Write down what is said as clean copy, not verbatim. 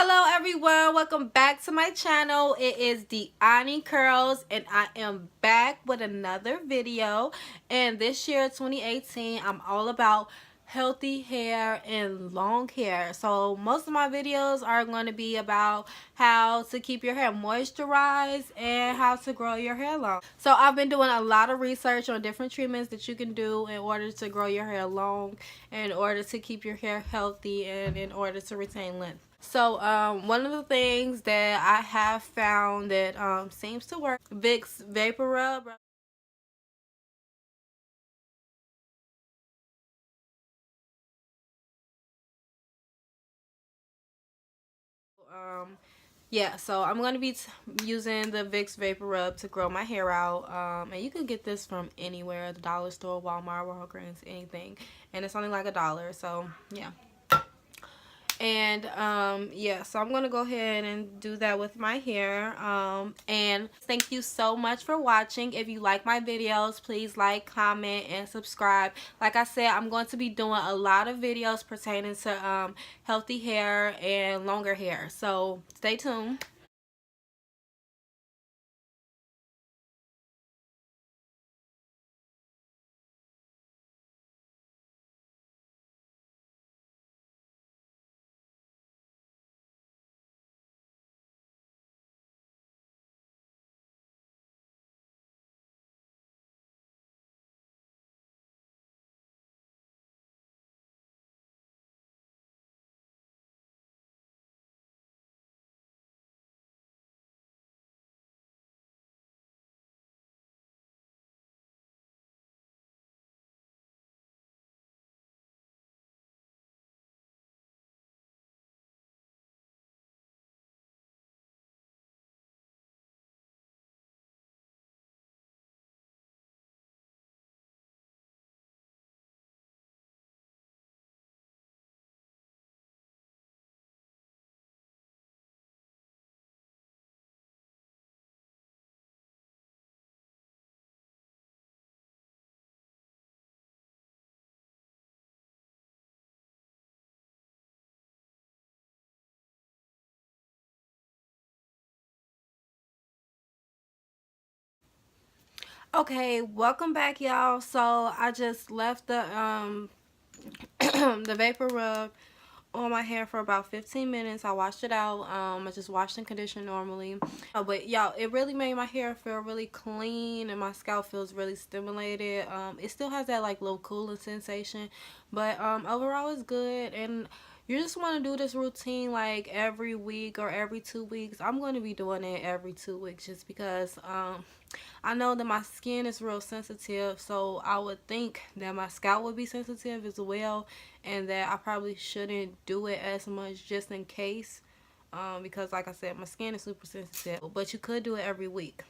Hello everyone, welcome back to my channel. It is Deani Curls and I am back with another video. And this year 2018, I'm all about healthy hair and long hair. So most of my videos are going to be about how to keep your hair moisturized and how to grow your hair long. So I've been doing a lot of research on different treatments that you can do in order to grow your hair long, in order to keep your hair healthy, and in order to retain length. So one of the things that I have found that seems to work, Vicks VaporRub. Yeah, so I'm going to be using the Vicks VaporRub to grow my hair out. And you can get this from anywhere, the dollar store, Walmart, Walgreens, anything. And it's only like $1. So yeah. And yeah, so I'm gonna go ahead and do that with my hair. And thank you so much for watching. If you like my videos, please like, comment, and subscribe. Like I said, I'm going to be doing a lot of videos pertaining to healthy hair and longer hair, so stay tuned. Okay, welcome back, y'all. So I just left the vapor rub on my hair for about 15 minutes. I washed it out. I just washed and conditioned normally. But y'all, it really made my hair feel really clean and my scalp feels really stimulated. It still has that like little cooling sensation, but overall it's good. And you just want to do this routine like every week or every 2 weeks. I'm going to be doing it every 2 weeks just because I know that my skin is real sensitive, so I would think that my scalp would be sensitive as well, and that I probably shouldn't do it as much just in case, because like I said, my skin is super sensitive. But you could do it every week.